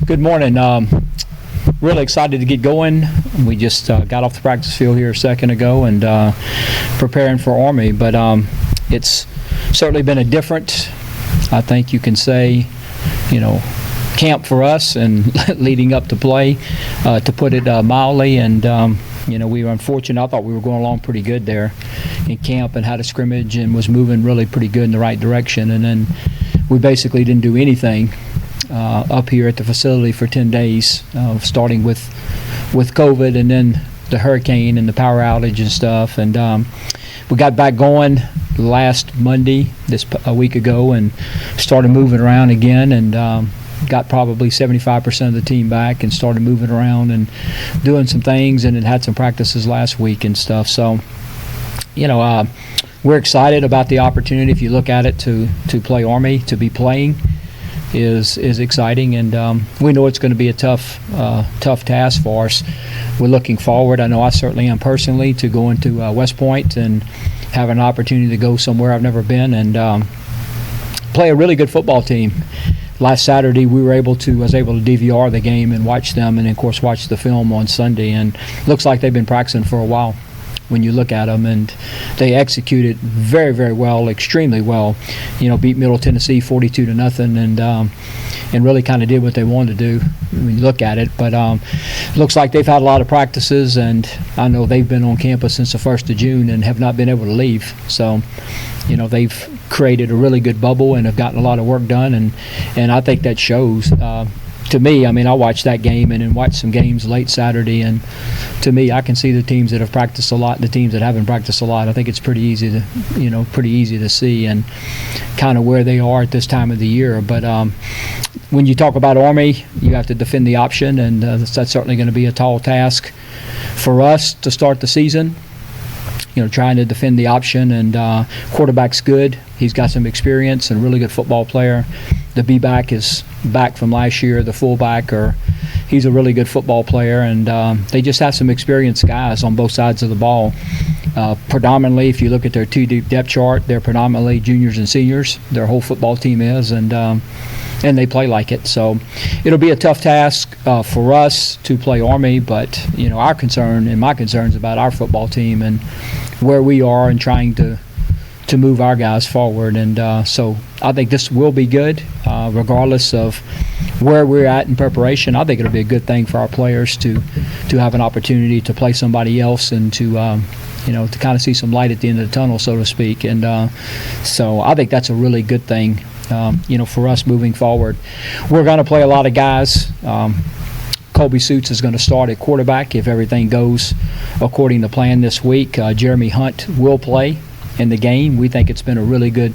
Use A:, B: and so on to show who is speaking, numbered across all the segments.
A: Good morning. Really excited to get going. We just got off the practice field here a second ago and preparing for Army. But it's certainly been a different, I think you can say, camp for us and leading up to play, to put it mildly. And we were unfortunate. I thought we were going along pretty good there in camp and had a scrimmage and was moving really pretty good in the right direction. And then we basically didn't do anything up here at the facility for 10 days, starting with COVID and then the hurricane and the power outage and stuff. And we got back going last Monday, a week ago, and started moving around again, and got probably 75% of the team back and started moving around and doing some things, and it had some practices last week and stuff. So, we're excited about the opportunity. If you look at it, to play Army, to be playing is exciting, and we know it's going to be a tough task for us. We're looking forward. I know I certainly am personally, to going to West Point and have an opportunity to go somewhere I've never been and play a really good football team. Last Saturday, I was able to DVR the game and watch them, and of course watch the film on Sunday. And looks like they've been practicing for a while when you look at them, and they executed very, very well, extremely well. Beat Middle Tennessee 42-0, and really kind of did what they wanted to do when you look at it. But looks like they've had a lot of practices, and I know they've been on campus since the 1st of June and have not been able to leave. So, they've created a really good bubble and have gotten a lot of work done, and I think that shows. To me, I watched that game and then watched some games late Saturday, and to me, I can see the teams that have practiced a lot and the teams that haven't practiced a lot. I think it's pretty easy to see and kind of where they are at this time of the year. But when you talk about Army, you have to defend the option, and that's certainly going to be a tall task for us to start the season. Trying to defend the option, and quarterback's good. He's got some experience and a really good football player. The B-back is back from last year. The fullback, he's a really good football player, and they just have some experienced guys on both sides of the ball. Predominantly, if you look at their two-deep depth chart, they're predominantly juniors and seniors. Their whole football team is, and they play like it. So it'll be a tough task for us to play Army, but our concern and my concern is about our football team and where we are and trying to move our guys forward. And so I think this will be good, regardless of where we're at in preparation. I think it'll be a good thing for our players to have an opportunity to play somebody else and to to kind of see some light at the end of the tunnel, so to speak. And so I think that's a really good thing, for us moving forward. We're going to play a lot of guys. Colby Suits is going to start at quarterback if everything goes according to plan this week. Jeremy Hunt will play in the game. We think it's been a really good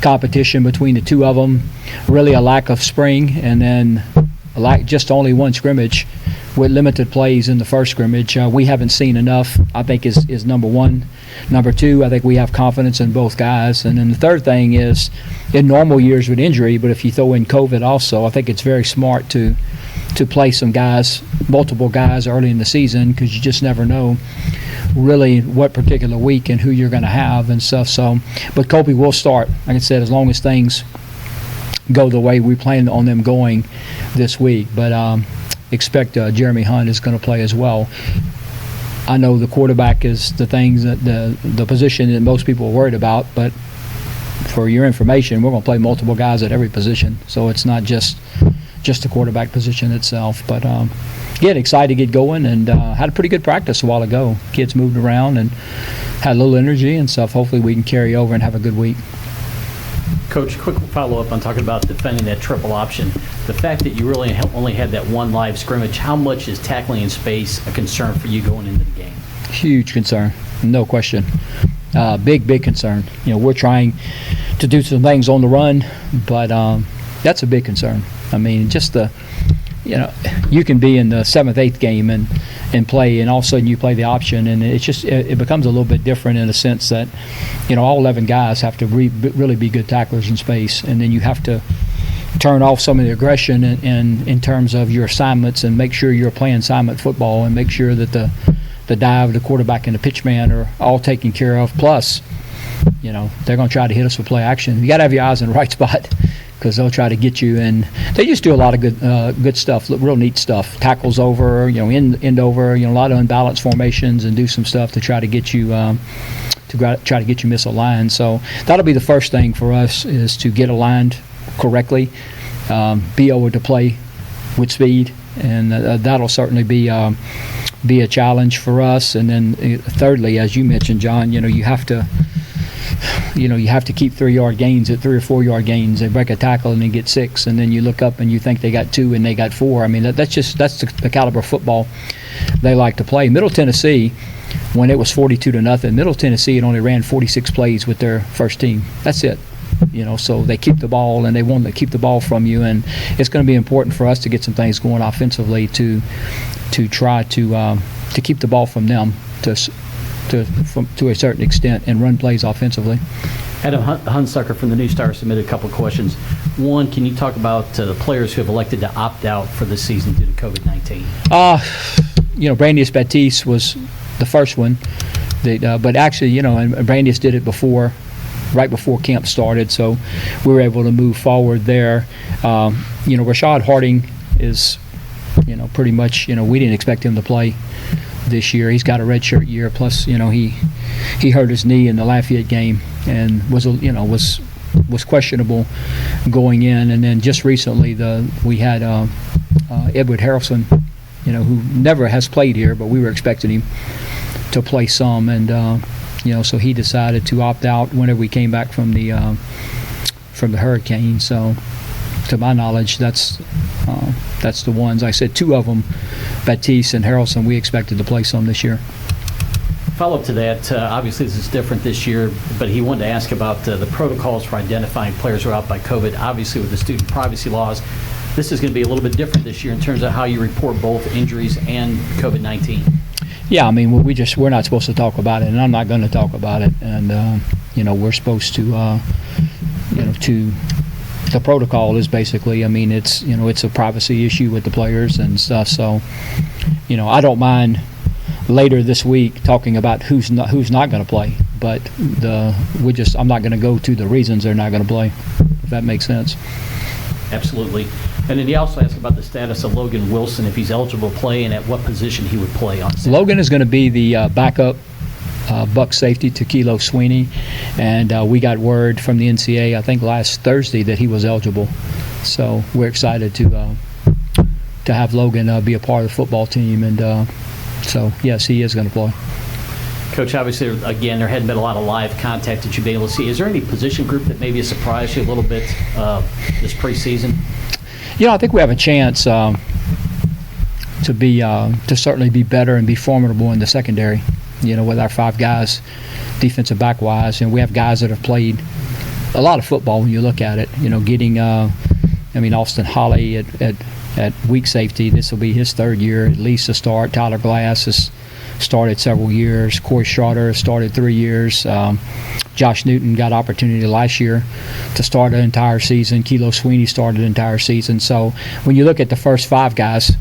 A: competition between the two of them. Really a lack of spring, and then just only one scrimmage with limited plays in the first scrimmage. We haven't seen enough, I think, is number one. Number two, I think we have confidence in both guys. And then the third thing is, in normal years with injury, but if you throw in COVID also, I think it's very smart to play some guys, multiple guys early in the season, because you just never know really what particular week and who you're going to have and stuff. So, but Colby will start, like I said, as long as things go the way we plan on them going this week. But expect Jeremy Hunt is going to play as well. I know the quarterback is the things that the position that most people are worried about, but for your information, we're going to play multiple guys at every position, so it's not just the quarterback position itself. But getting excited to get going, and had a pretty good practice a while ago. Kids moved around and had a little energy and stuff. Hopefully we can carry over and have a good week.
B: Coach, quick follow-up on talking about defending that triple option. The fact that you really only had that one live scrimmage, how much is tackling in space a concern for you going into the game?
A: Huge concern, no question. Big concern. We're trying to do some things on the run, but that's a big concern. Just you can be in the 7th, 8th game and play, and all of a sudden you play the option, and it becomes a little bit different in the sense that all 11 guys have to really be good tacklers in space, and then you have to turn off some of the aggression in terms of your assignments and make sure you're playing assignment football and make sure that the dive, the quarterback, and the pitch man are all taken care of. Plus, they're going to try to hit us with play action. You got to have your eyes in the right spot because they'll try to get you, and they just do a lot of good stuff, real neat stuff. Tackles over, end over, a lot of unbalanced formations, and do some stuff to try to get you miss a line. So that'll be the first thing for us, is to get aligned correctly, be able to play with speed, and that'll certainly be a challenge for us. And then thirdly, as you mentioned, John, you have to keep 3-yard gains at 3 or 4 yard gains. They break a tackle and they get 6, and then you look up and you think they got 2 and they got 4. I mean, that's the caliber of football they like to play. Middle Tennessee, when it was 42-0, Middle Tennessee had only ran 46 plays with their first team. That's it. So they keep the ball, and they want to keep the ball from you, and it's going to be important for us to get some things going offensively to try to keep the ball from them to a certain extent, and run plays offensively.
B: Adam Hunsucker from the New Star submitted a couple of questions. One, can you talk about the players who have elected to opt out for the season due to COVID-19?
A: Brandius Batiste was the first one, but actually, and Brandius did it right before camp started, so we were able to move forward there. Rashad Harding is, pretty much, we didn't expect him to play this year. He's got a redshirt year, plus, he hurt his knee in the Lafayette game and was questionable going in. And then just recently, we had Edward Harrelson, who never has played here, but we were expecting him to play some, and so he decided to opt out whenever we came back from the hurricane. So, to my knowledge, that's the ones. I said 2 of them, Batiste and Harrelson, we expected to play some this year.
B: Follow up to that, obviously this is different this year, but he wanted to ask about the protocols for identifying players who are out by COVID. Obviously, with the student privacy laws, this is going to be a little bit different this year in terms of how you report both injuries and COVID-19.
A: Yeah, I mean, we're not supposed to talk about it, and I'm not going to talk about it. And we're supposed to, the protocol is basically, I mean, it's a privacy issue with the players and stuff. So, I don't mind later this week talking about who's not going to play, but I'm not going to go to the reasons they're not going to play, if that makes sense.
B: Absolutely. And then he also asked about the status of Logan Wilson, if he's eligible to play, and at what position he would play on Saturday.
A: Logan is going to be the backup Buck safety to Kilo Sweeney, and we got word from the NCAA, I think last Thursday, that he was eligible. So we're excited to have Logan be a part of the football team, and so yes, he is going to play.
B: Coach, obviously, again, there hadn't been a lot of live contact that you've been able to see. Is there any position group that maybe has surprised you a little bit this preseason?
A: I think we have a chance to certainly be better and be formidable in the secondary. With our 5 guys, defensive back wise, and we have guys that have played a lot of football when you look at it. Getting Austin Holly at weak safety. This will be his 3rd year at least to start. Tyler Glass has started several years. Corey Schroeder started 3 years. Josh Newton got opportunity last year to start an entire season. Kilo Sweeney started an entire season. So when you look at the first 5 guys,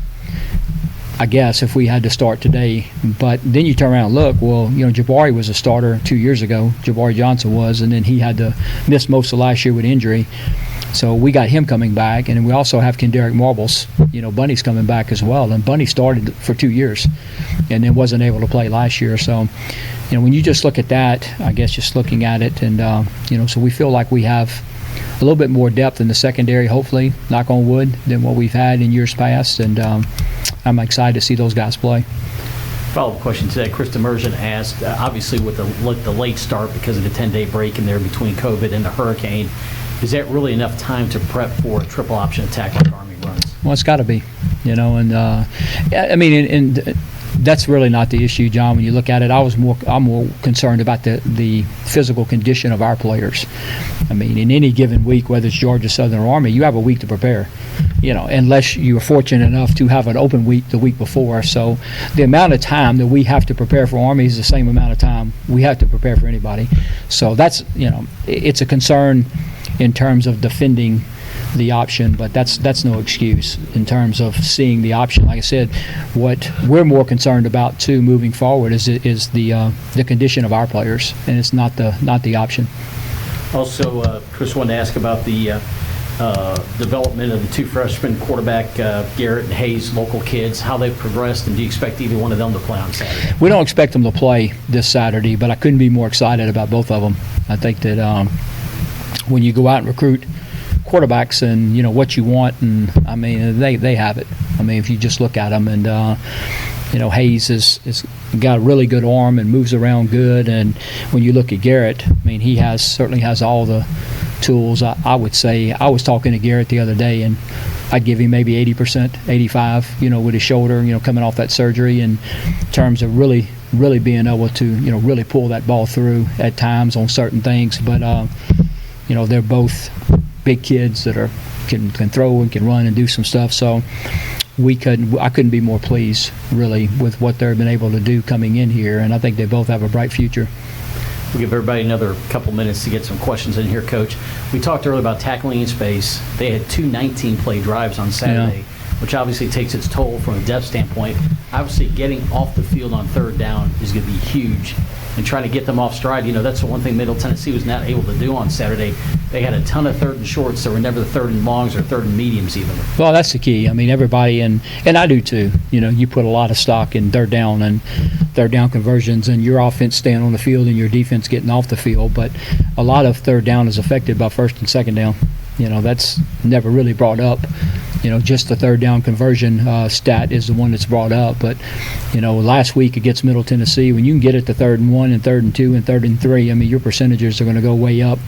A: I guess if we had to start today, but then you turn around and look, well, Jabari was a starter 2 years ago. Jabari Johnson was, and then he had to miss most of last year with injury. So we got him coming back, and we also have Kenderick Marbles. Bunny's coming back as well, and Bunny started for 2 years and then wasn't able to play last year. So, when you just look at that, I guess just looking at it, and, so we feel like we have a little bit more depth in the secondary, hopefully, knock on wood, than what we've had in years past, and I'm excited to see those guys play.
B: Follow-up question today. Krista Mergen asked, obviously with the late start because of the 10-day break in there between COVID and the hurricane, is that really enough time to prep for a triple option attack like Army runs?
A: Well, it's got to be, and that's really not the issue, John. When you look at it, I'm more concerned about the physical condition of our players. I mean, in any given week, whether it's Georgia Southern or Army, you have a week to prepare. Unless you are fortunate enough to have an open week the week before. So the amount of time that we have to prepare for Army is the same amount of time we have to prepare for anybody. So that's, it's a concern in terms of defending the option, but that's no excuse in terms of seeing the option. Like I said, what we're more concerned about too moving forward is the condition of our players, and it's not the option.
B: Also, Chris wanted to ask about the development of the two freshman quarterback, Garrett and Hayes, local kids, how they've progressed, and do you expect either one of them to play on Saturday?
A: We don't expect them to play this Saturday, but I couldn't be more excited about both of them. I think that when you go out and recruit quarterbacks and, what you want, and, they have it. If you just look at them, and, Hayes has got a really good arm and moves around good, and when you look at Garrett, he certainly has all the tools. I would say, I was talking to Garrett the other day, and I'd give him maybe 80%, 85%, with his shoulder, coming off that surgery, in terms of really being able to, really pull that ball through at times on certain things. But, they're both big kids that can throw and can run and do some stuff. So I couldn't be more pleased, really, with what they've been able to do coming in here, and I think they both have a bright future.
B: We'll give everybody another couple minutes to get some questions in here, Coach. We talked earlier about tackling in space. They had 2 19-play drives on Saturday, which obviously takes its toll from a depth standpoint. Obviously, getting off the field on third down is going to be huge. And trying to get them off stride, that's the one thing Middle Tennessee was not able to do on Saturday. They had a ton of third and shorts. There were never the third and longs or third and mediums even.
A: Well, that's the key. Everybody, and I do too, you put a lot of stock in third down and third down conversions, and your offense staying on the field and your defense getting off the field. But a lot of third down is affected by first and second down. That's never really brought up. Just the third down conversion stat is the one that's brought up. But, last week against Middle Tennessee, when you can get it to 3rd and 1 and 3rd and 2 and 3rd and 3, your percentages are going to go way up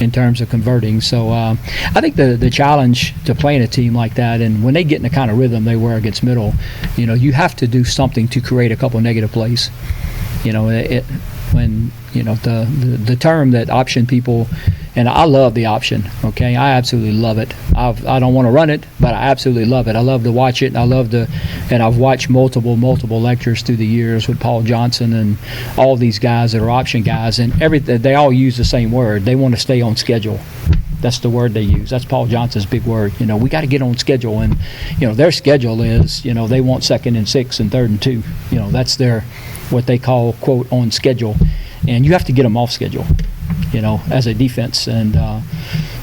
A: in terms of converting. So I think the challenge to playing a team like that, and when they get in the kind of rhythm they were against Middle, you have to do something to create a couple negative plays. When the term that option people, and I love the option, okay? I absolutely love it. I don't want to run it, but I absolutely love it. I love to watch it, and I've watched multiple lectures through the years with Paul Johnson and all these guys that are option guys, and they all use the same word. They want to stay on schedule. That's the word they use. That's Paul Johnson's big word. We got to get on schedule, and their schedule is, they want 2nd and 6 and 3rd and 2. That's their what they call quote on schedule, and you have to get them off schedule. As a defense. And,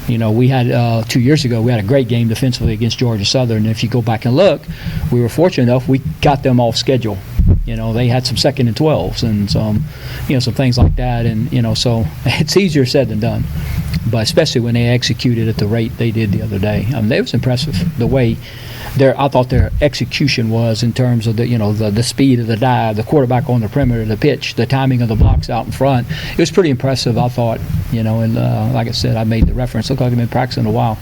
A: we had 2 years ago, we had a great game defensively against Georgia Southern. And if you go back and look, we were fortunate enough, we got them off schedule. They had some 2nd and 12s and some things like that. And, so it's easier said than done. But especially when they executed at the rate they did the other day. It was impressive the way I thought their execution was in terms of the speed of the dive, the quarterback on the perimeter, the pitch, the timing of the blocks out in front. It was pretty impressive, I thought. And like I said, I made the reference. Looked like they've been practicing a while.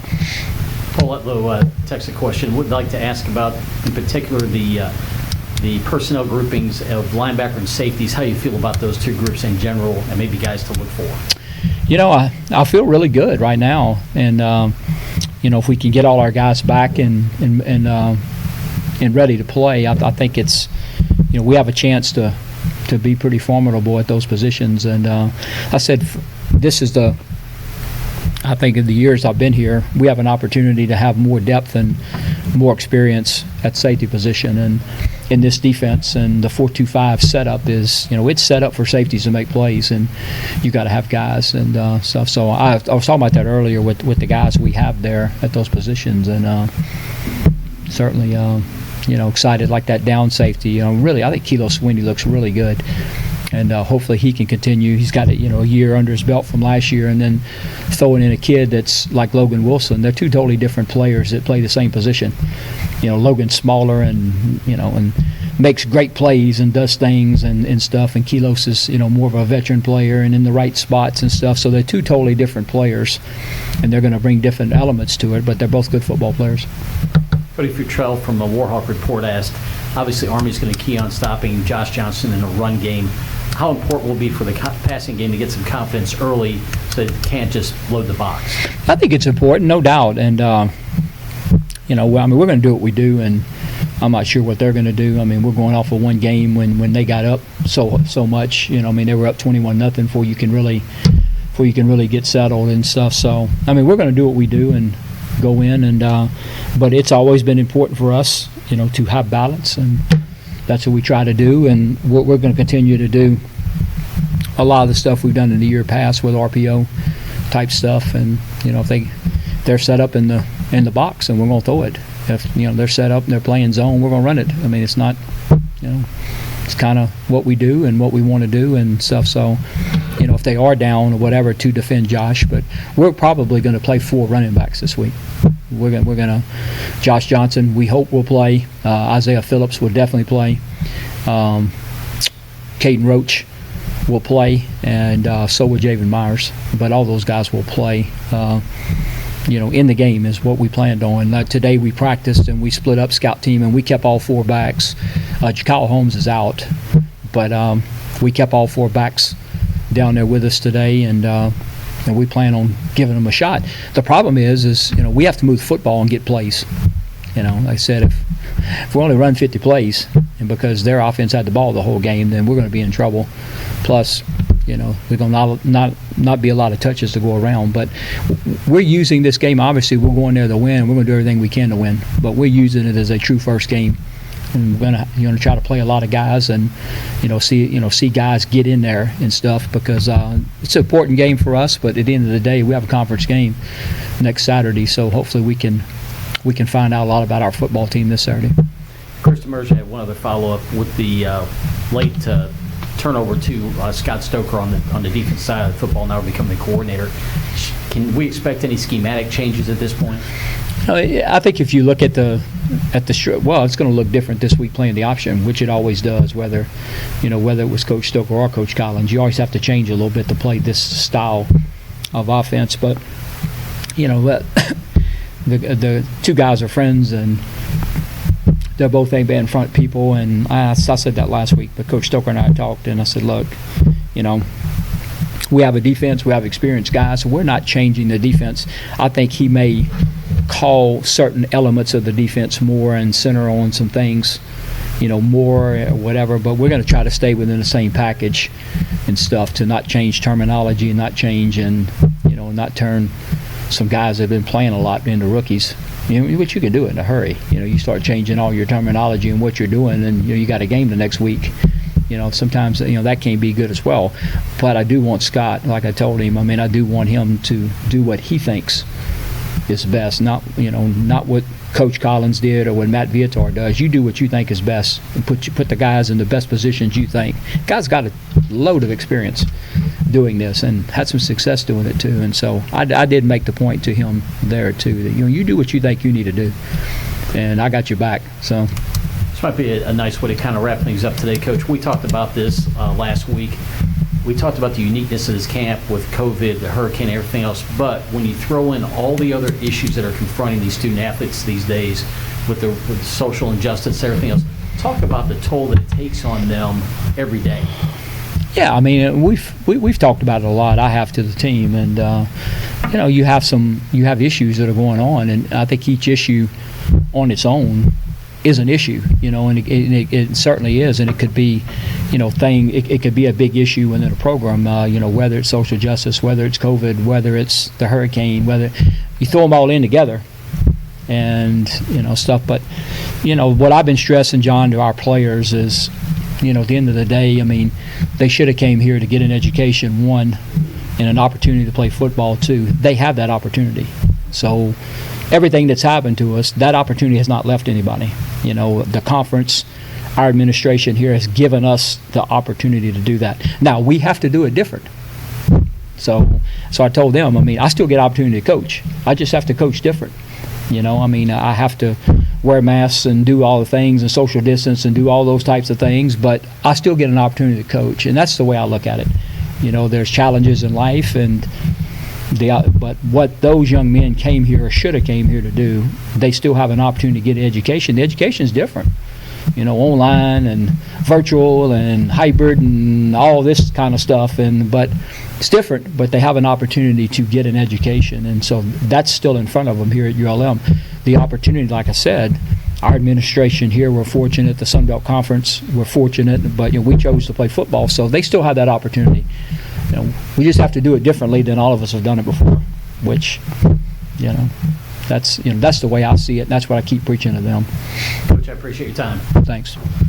B: Paul Letlow texted a question. Would like to ask about, in particular, the personnel groupings of linebacker and safeties. How you feel about those two groups in general, and maybe guys to look for?
A: I feel really good right now, and if we can get all our guys back and ready to play, I think it's we have a chance to be pretty formidable at those positions. And I said this is I think in the years I've been here, we have an opportunity to have more depth and more experience at safety position. And in this defense, and the 4-2-5 setup is, it's set up for safeties to make plays, and you got to have guys and stuff. So I was talking about that earlier with the guys we have there at those positions, and certainly, excited like that down safety. Really, I think Kilo Swindy looks really good. And hopefully he can continue. He's got a year under his belt from last year, and then throwing in a kid that's like Logan Wilson. They're two totally different players that play the same position. Logan's smaller and makes great plays and does things and stuff. And Kilos is more of a veteran player and in the right spots and stuff. So they're two totally different players, and they're going to bring different elements to it. But they're both good football players.
B: Cody Futrell from the Warhawk Report asked, obviously Army's going to key on stopping Josh Johnson in a run game. How important will it be for the passing game to get some confidence early so that it can't just load the box?
A: I think it's important, no doubt. And, we're going to do what we do, and I'm not sure what they're going to do. We're going off of one game when they got up so much. They were up 21-0 before you can really get settled and stuff. So, we're going to do what we do and go in. And but it's always been important for us, to have balance, and that's what we try to do, and we're going to continue to do a lot of the stuff we've done in the year past with RPO type stuff. And if they're set up in the box, and we're going to throw it. If they're set up and they're playing zone, we're going to run it. I mean, it's not, it's kind of what we do and what we want to do and stuff. So, if they are down or whatever, to defend Josh, but we're probably going to play 4 running backs this week. We're gonna Josh Johnson, we hope will play. Isaiah Phillips will definitely play. Caden Roach will play, and so will Javen Myers. But all those guys will play. In the game is what we planned on. Today we practiced and we split up scout team and we kept all 4 backs. Jakyle Holmes is out, but we kept all 4 backs down there with us today, and we plan on giving them a shot. The problem is we have to move the football and get plays. Like I said, if we only run 50 plays, and because their offense had the ball the whole game, then we're going to be in trouble. Plus, we're going to not be a lot of touches to go around. But we're using this game. Obviously, we're going there to win. We're going to do everything we can to win. But we're using it as a true first game. And we're going to try to play a lot of guys and see guys get in there and stuff, because it's an important game for us. But at the end of the day, we have a conference game next Saturday, so hopefully we can find out a lot about our football team this Saturday.
B: Chris Demerge had one other follow-up with the late turnover to Scott Stoker on the defense side of football, now becoming the coordinator. Can we expect any schematic changes at this point?
A: I think if you look at the it's going to look different this week playing the option, which it always does. Whether it was Coach Stoker or Coach Collins, you always have to change a little bit to play this style of offense. But the 2 guys are friends, and they're both A-band front people. And I said that last week, but Coach Stoker and I talked, and I said, look, we have a defense, we have experienced guys, so we're not changing the defense. I think he may call certain elements of the defense more and center on some things, more or whatever, but we're going to try to stay within the same package and stuff, to not change terminology and not change and, not turn some guys that have been playing a lot into rookies. Which you can do it in a hurry. You start changing all your terminology and what you're doing, and you got a game the next week. Sometimes that can't be good as well. But I do want Scott, like I told him, I do want him to do what he thinks is best, not what Coach Collins did or what Matt Viator does. You do what you think is best and put the guys in the best positions you think. Guys got a load of experience doing this and had some success doing it too. And so I did make the point to him there too, that you do what you think you need to do, and I got your back. So
B: this might be a nice way to kind of wrap things up today, Coach. We talked about this last week. We talked about the uniqueness of this camp with COVID, the hurricane, everything else. But when you throw in all the other issues that are confronting these student athletes these days, with the social injustice, everything else, talk about the toll that it takes on them every day.
A: Yeah, we've talked about it a lot. I have to the team, and you have issues that are going on, and I think each issue on its own is an issue, and it certainly is, and it could be, it could be a big issue within a program, whether it's social justice, whether it's COVID, whether it's the hurricane, whether you throw them all in together, and stuff. But what I've been stressing, John, to our players is, at the end of the day, they should have came here to get an education, 1, and an opportunity to play football, 2. They have that opportunity. So everything that's happened to us, that opportunity has not left anybody. The conference, our administration here has given us the opportunity to do that. Now, we have to do it different. So I told them, I still get opportunity to coach. I just have to coach different. I have to wear masks and do all the things and social distance and do all those types of things, but I still get an opportunity to coach, and that's the way I look at it. There's challenges in life, but what those young men came here or should have came here to do, they still have an opportunity to get an education. The education is different, online and virtual and hybrid and all this kind of stuff, but it's different, but they have an opportunity to get an education, and so that's still in front of them here at ULM. The opportunity, like I said, our administration here, we're fortunate, the Sun Belt Conference, we're fortunate, but we chose to play football, so they still have that opportunity. We just have to do it differently than all of us have done it before, which, that's the way I see it, and that's what I keep preaching to them.
B: Coach, I appreciate your time.
A: Thanks.